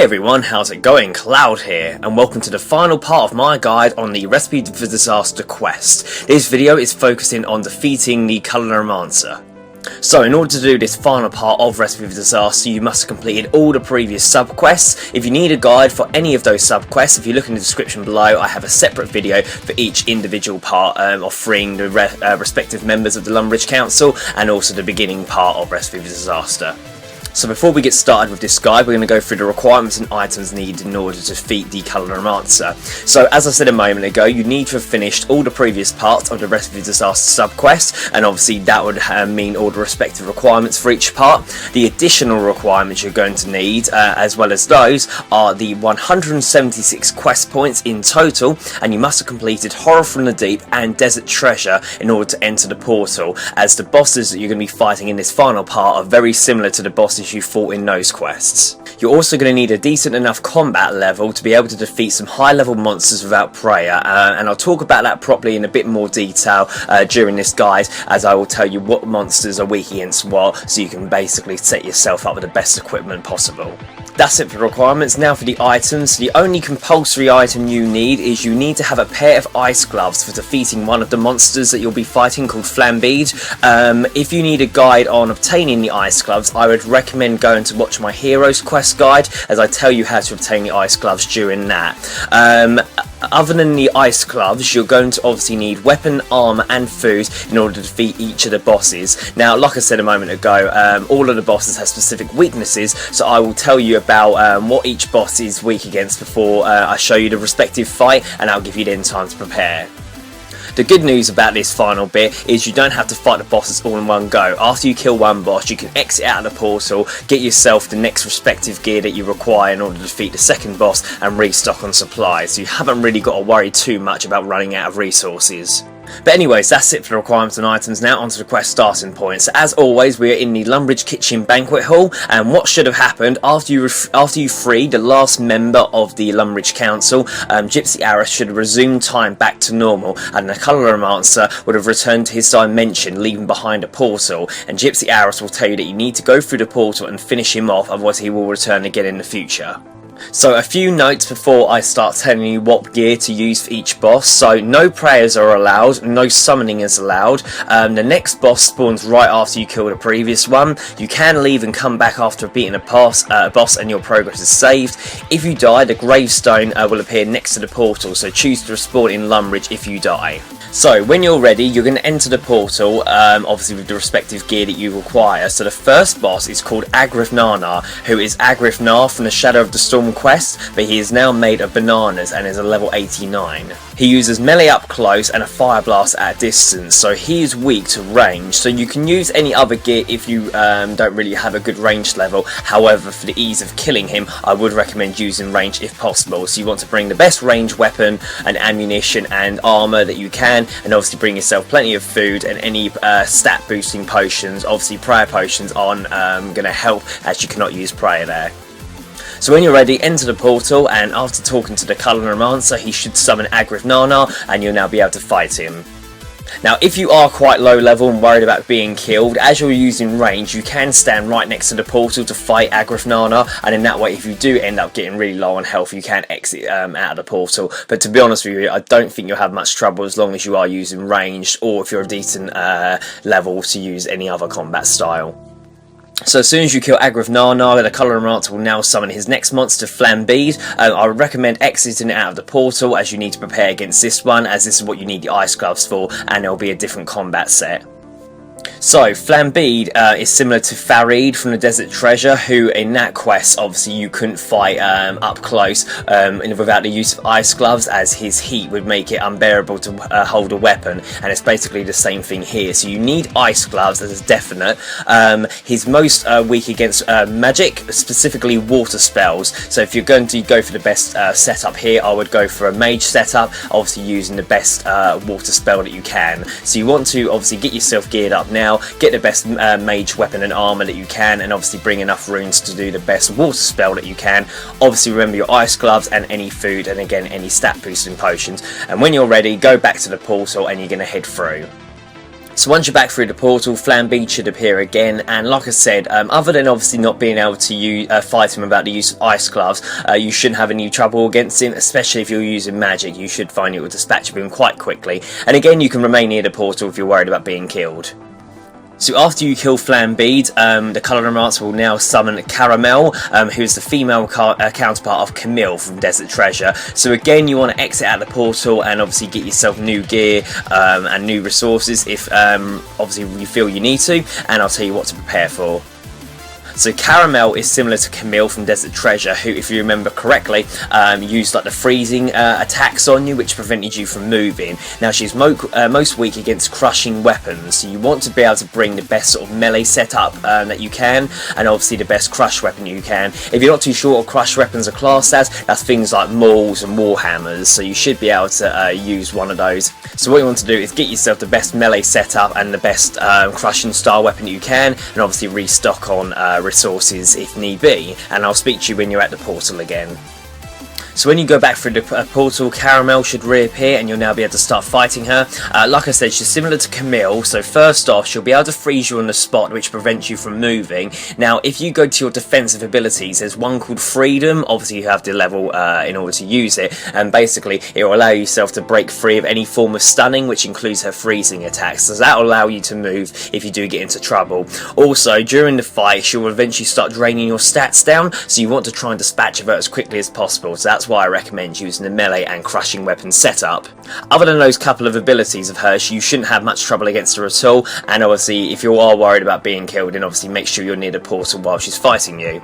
Hey everyone, how's it going? Cloud here, and welcome to the final part of my guide on the Recipe for Disaster quest. This video is focusing on defeating the Culinaromancer. So in order to do this final part of Recipe for Disaster, you must have completed all the previous sub-quests. If you need a guide for any of those sub-quests, if you look in the description below, I have a separate video for each individual part of freeing the respective members of the Lumbridge Council, and also the beginning part of Recipe for Disaster. So before we get started with this guide, we're going to go through the requirements and items needed in order to defeat the Culinaromancer. So as I said a moment ago, you need to have finished all the previous parts of the Recipe for Disaster sub-quest, and obviously that would mean all the respective requirements for each part. The additional requirements you're going to need, as well as those, are the 176 quest points in total, and you must have completed Horror from the Deep and Desert Treasure in order to enter the portal, as the bosses that you're going to be fighting in this final part are very similar to the bosses you fought in those quests. You're also going to need a decent enough combat level to be able to defeat some high level monsters without prayer, and I'll talk about that properly in a bit more detail during this guide, as I will tell you what monsters are weak against what, so you can basically set yourself up with the best equipment possible. That's it for the requirements. Now for the items. The only compulsory item you need is you need to have a pair of ice gloves for defeating one of the monsters that you'll be fighting, called Flambeed. If you need a guide on obtaining the ice gloves, I would recommend going to watch my Heroes quest guide, as I tell you how to obtain the ice gloves during that. Other than the ice gloves, you're going to obviously need weapon, armour and food in order to defeat each of the bosses. Now, like I said a moment ago, all of the bosses have specific weaknesses, so I will tell you about what each boss is weak against before I show you the respective fight, and I'll give you then time to prepare. The good news about this final bit is you don't have to fight the bosses all in one go. After you kill one boss, you can exit out of the portal, get yourself the next respective gear that you require in order to defeat the second boss, and restock on supplies, so you haven't really got to worry too much about running out of resources. But anyways, that's it for the requirements and items. Now onto the quest starting point. So as always, we are in the Lumbridge Kitchen Banquet Hall, and what should have happened after you freed the last member of the Lumbridge Council, Gypsy Aris should have resumed time back to normal, and the Culinaromancer would have returned to his dimension, leaving behind a portal, and Gypsy Aris will tell you that you need to go through the portal and finish him off, otherwise he will return again in the future. So a few notes before I start telling you what gear to use for each boss. So no prayers are allowed, no summoning is allowed. The next boss spawns right after you kill the previous one. You can leave and come back after beating a boss and your progress is saved. If you die, the gravestone will appear next to the portal, so choose to respawn in Lumbridge if you die. So when you're ready, you're going to enter the portal, obviously with the respective gear that you require. So the first boss is called Agrif Nana, who is Agrif Nar from the Shadow of the Storm quest, but he is now made of bananas and is a level 89. He uses melee up close and a fire blast at a distance, so he is weak to range. So you can use any other gear if you don't really have a good range level. However, for the ease of killing him, I would recommend using range if possible. So you want to bring the best range weapon and ammunition and armour that you can, and obviously bring yourself plenty of food and any stat boosting potions. Obviously prayer potions aren't going to help, as you cannot use prayer there. So when you're ready, enter the portal, and after talking to the Culinaromancer, he should summon Agrif Nana, and you'll now be able to fight him. Now, if you are quite low level and worried about being killed, as you're using range, you can stand right next to the portal to fight Agrif Nana, and in that way, if you do end up getting really low on health, you can exit out of the portal. But to be honest with you, I don't think you'll have much trouble as long as you are using ranged, or if you're a decent level to use any other combat style. So as soon as you kill Agrif Nana, the Culinaromancer will now summon his next monster, Flambeed. I would recommend exiting out of the portal, as you need to prepare against this one, as this is what you need the ice gloves for, and there will be a different combat set. So Flambeed is similar to Farid from the Desert Treasure, who in that quest obviously you couldn't fight up close without the use of ice gloves, as his heat would make it unbearable to hold a weapon, and it's basically the same thing here. So you need ice gloves as a definite. He's most weak against magic, specifically water spells. So if you're going to go for the best setup here, I would go for a mage setup, obviously using the best water spell that you can. So you want to obviously get yourself geared up now, get the best mage weapon and armour that you can, and obviously bring enough runes to do the best water spell that you can. Obviously remember your ice gloves and any food, and again any stat boosting potions, and when you're ready, go back to the portal and you're going to head through. So once you're back through the portal, Flambeed should appear again, and like I said, other than obviously not being able to fight him without the use of ice gloves, you shouldn't have any trouble against him, especially if you're using magic. You should find it will dispatch of him quite quickly, and again you can remain near the portal if you're worried about being killed. So after you kill Flambeed, the Culinaromancer will now summon Caramel, who's the female counterpart of Camille from Desert Treasure. So again, you want to exit out the portal and obviously get yourself new gear and new resources if obviously you feel you need to, and I'll tell you what to prepare for. So Caramel is similar to Camille from Desert Treasure, who, if you remember correctly, used like the freezing attacks on you, which prevented you from moving. Now she's most weak against crushing weapons, so you want to be able to bring the best sort of melee setup that you can, and obviously the best crush weapon you can. If you're not too sure what crush weapons are classed as, that's things like mauls and warhammers, so you should be able to use one of those. So what you want to do is get yourself the best melee setup and the best crushing style weapon you can, and obviously restock on resources if need be, and I'll speak to you when you're at the portal again. So when you go back through the portal, Caramel should reappear and you'll now be able to start fighting her. Like I said, she's similar to Camille, so first off she'll be able to freeze you on the spot, which prevents you from moving. Now if you go to your defensive abilities, there's one called Freedom. Obviously you have the level in order to use it, and basically it will allow yourself to break free of any form of stunning, which includes her freezing attacks, so that will allow you to move if you do get into trouble. Also during the fight she will eventually start draining your stats down, so you want to try and dispatch of her as quickly as possible, so that's why I recommend using the melee and crushing weapon setup. Other than those couple of abilities of hers, you shouldn't have much trouble against her at all, and obviously if you are worried about being killed, then obviously make sure you're near the portal while she's fighting you.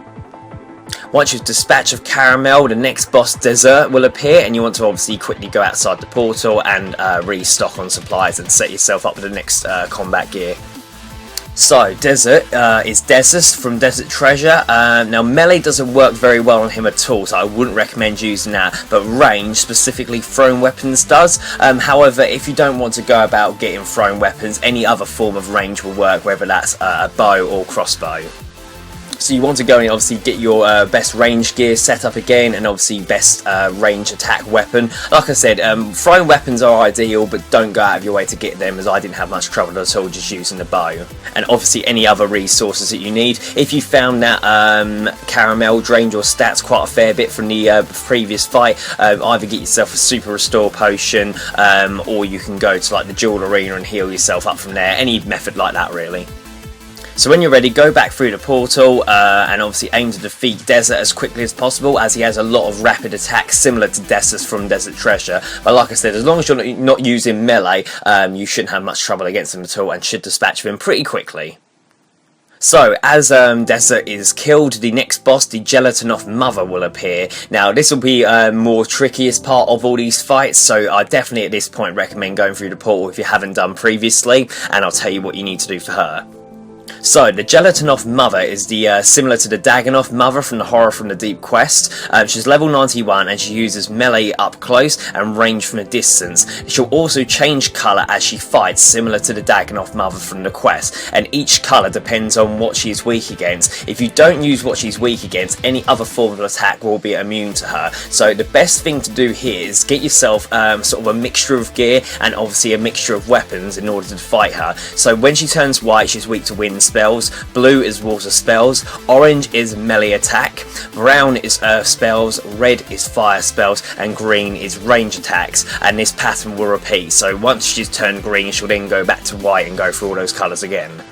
Once you've dispatched of Caramel, the next boss, Desert, will appear, and you want to obviously quickly go outside the portal and restock on supplies and set yourself up with the next combat gear. So, Desert is Desus from Desert Treasure. Now, melee doesn't work very well on him at all, so I wouldn't recommend using that, but range, specifically thrown weapons, does. However, if you don't want to go about getting thrown weapons, any other form of range will work, whether that's a bow or crossbow. So you want to go and obviously get your best range gear set up again, and obviously best range attack weapon. Like I said, throwing weapons are ideal, but don't go out of your way to get them, as I didn't have much trouble at all just using the bow. And obviously any other resources that you need. If you found that Caramel drained your stats quite a fair bit from the previous fight, either get yourself a super restore potion, or you can go to like the Jewel Arena and heal yourself up from there. Any method like that really. So when you're ready, go back through the portal and obviously aim to defeat Desert as quickly as possible, as he has a lot of rapid attacks similar to Desus from Desert Treasure. But like I said, as long as you're not using melee, you shouldn't have much trouble against him at all, and should dispatch him pretty quickly. So, as Desert is killed, the next boss, the Gelatinoff Mother, will appear. Now, this will be more trickiest part of all these fights, so I definitely at this point recommend going through the portal if you haven't done previously, and I'll tell you what you need to do for her. So, the Gelatinoff Mother is the similar to the Dagonoff Mother from the Horror from the Deep quest. She's level 91 and she uses melee up close and range from a distance. She'll also change colour as she fights, similar to the Dagonoff Mother from the quest, and each colour depends on what she's weak against. If you don't use what she's weak against, any other form of attack will be immune to her. So the best thing to do here is get yourself sort of a mixture of gear and obviously a mixture of weapons in order to fight her. So when she turns white, she's weak to wind spells, blue is water spells, orange is melee attack, brown is earth spells, red is fire spells, and green is range attacks, and this pattern will repeat. So once she's turned green, she'll then go back to white and go through all those colours again.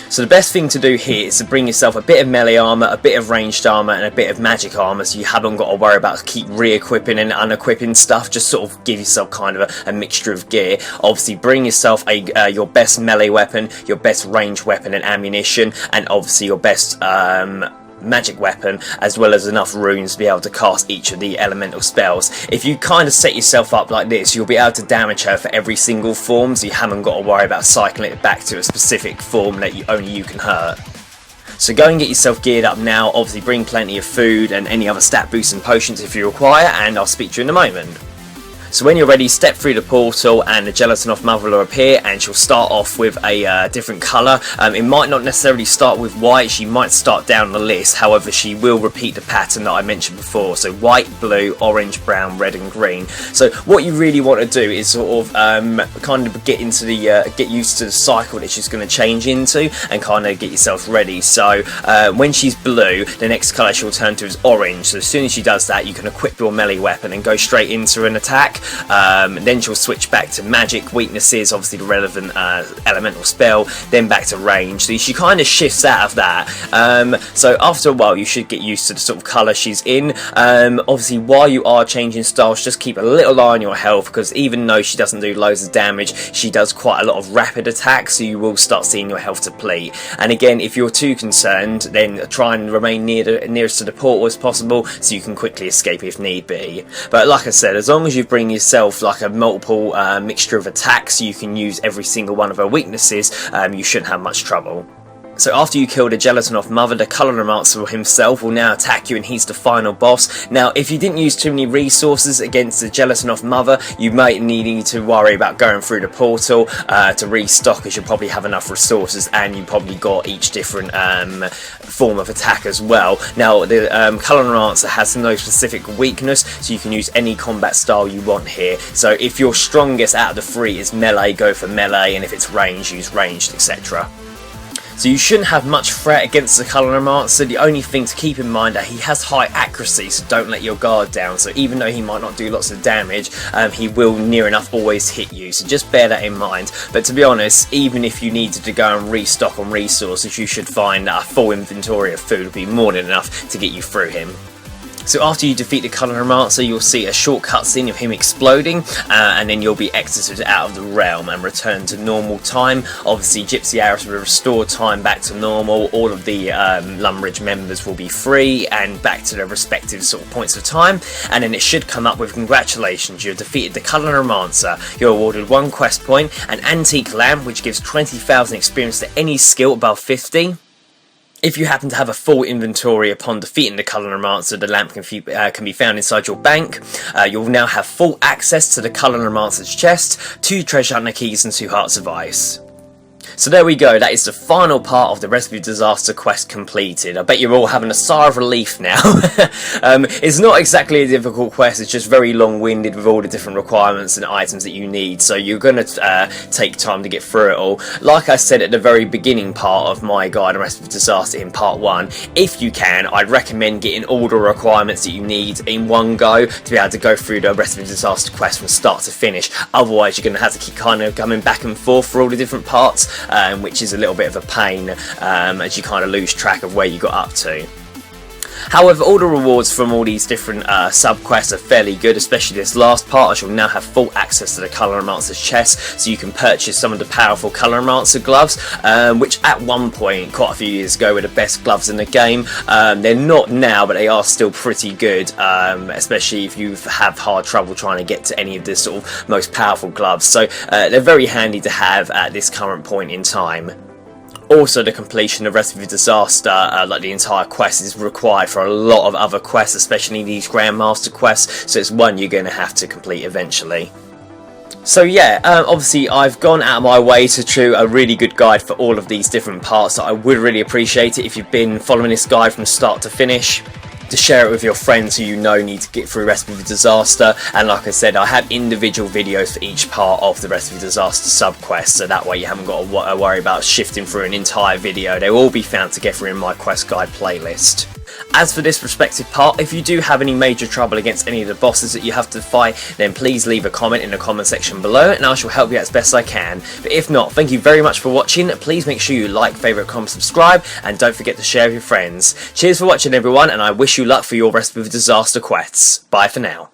So the best thing to do here is to bring yourself a bit of melee armour, a bit of ranged armour, and a bit of magic armour, so you haven't got to worry about keep re-equipping and unequipping stuff. Just sort of give yourself kind of a mixture of gear. Obviously bring yourself your best melee weapon, your best ranged weapon and ammunition, and obviously your best magic weapon, as well as enough runes to be able to cast each of the elemental spells. If you kind of set yourself up like this, you'll be able to damage her for every single form, so you haven't got to worry about cycling it back to a specific form that only you can hurt. So go and get yourself geared up now. Obviously bring plenty of food and any other stat boosts and potions if you require, and I'll speak to you in a moment. So when you're ready, step through the portal and the Gelatinous Mother will appear, and she'll start off with a different colour. It might not necessarily start with white, she might start down the list, however she will repeat the pattern that I mentioned before, so white, blue, orange, brown, red and green. So what you really want to do is sort of kind of get used to the cycle that she's going to change into, and kind of get yourself ready. So when she's blue, the next colour she'll turn to is orange, so as soon as she does that you can equip your melee weapon and go straight into an attack. Then she'll switch back to magic, weaknesses, obviously the relevant elemental spell, then back to range. So she kind of shifts out of that. So after a while you should get used to the sort of colour she's in. Obviously while you are changing styles, just keep a little eye on your health, because even though she doesn't do loads of damage, she does quite a lot of rapid attacks, so you will start seeing your health deplete. And again, if you're too concerned, then try and remain nearest to the portal as possible, so you can quickly escape if need be. But like I said, as long as you bring yourself like a multiple mixture of attacks, you can use every single one of her weaknesses, you shouldn't have much trouble. So after you kill the Gelatinous Mother, the Culinaromancer himself will now attack you, and he's the final boss. Now, if you didn't use too many resources against the Gelatinous Mother, you might need to worry about going through the portal to restock, as you'll probably have enough resources, and you probably got each different form of attack as well. Now, the Culinaromancer has no specific weakness, so you can use any combat style you want here. So if your strongest out of the three is melee, go for melee, and if it's ranged, use ranged, etc. So you shouldn't have much threat against the Culinaromancer. The only thing to keep in mind that he has high accuracy, so don't let your guard down. So even though he might not do lots of damage, he will near enough always hit you, so just bear that in mind. But to be honest, even if you needed to go and restock on resources, you should find that a full inventory of food would be more than enough to get you through him. So after you defeat the Culinaromancer, you'll see a short cutscene of him exploding, and then you'll be exited out of the realm and return to normal time. Obviously, Gypsy Aris will restore time back to normal. All of the Lumbridge members will be free and back to their respective sort of points of time. And then it should come up with congratulations, you've defeated the Culinaromancer. You're awarded 1 quest point, an antique lamp which gives 20,000 experience to any skill above 50. If you happen to have a full inventory upon defeating the Culinaromancer, the lamp can be found inside your bank. You'll now have full access to the Culinaromancer's chest, 2 treasure hunter keys and 2 hearts of ice. So there we go, that is the final part of the Recipe of Disaster quest completed. I bet you're all having a sigh of relief now. It's not exactly a difficult quest, it's just very long-winded with all the different requirements and items that you need, so you're going to take time to get through it all. Like I said at the very beginning part of my guide on Recipe of Disaster in part 1, if you can, I'd recommend getting all the requirements that you need in one go to be able to go through the Recipe of Disaster quest from start to finish. Otherwise you're going to have to keep kind of coming back and forth for all the different parts, which is a little bit of a pain as you kind of lose track of where you got up to. However, all the rewards from all these different sub-quests are fairly good, especially this last part, as you'll now have full access to the Culinaromancer's chest, so you can purchase some of the powerful Culinaromancer gloves, which at one point, quite a few years ago, were the best gloves in the game. They're not now, but they are still pretty good, especially if you have hard trouble trying to get to any of the sort of most powerful gloves, so they're very handy to have at this current point in time. Also, the completion of Recipe of Disaster, like the entire quest, is required for a lot of other quests, especially these Grandmaster quests, so it's one you're going to have to complete eventually. So yeah, obviously I've gone out of my way to do a really good guide for all of these different parts, so I would really appreciate it if you've been following this guide from start to finish, to share it with your friends who you know need to get through Recipe of Disaster. And like I said, I have individual videos for each part of the Recipe of Disaster sub-quest, so that way you haven't got to worry about shifting through an entire video. They will all be found together in my quest guide playlist. As for this respective part, if you do have any major trouble against any of the bosses that you have to fight, then please leave a comment in the comment section below and I shall help you out as best I can. But if not, thank you very much for watching. Please make sure you like, favourite, comment, subscribe, and don't forget to share with your friends. Cheers for watching everyone, and I wish you luck for your Recipe of Disaster quests. Bye for now.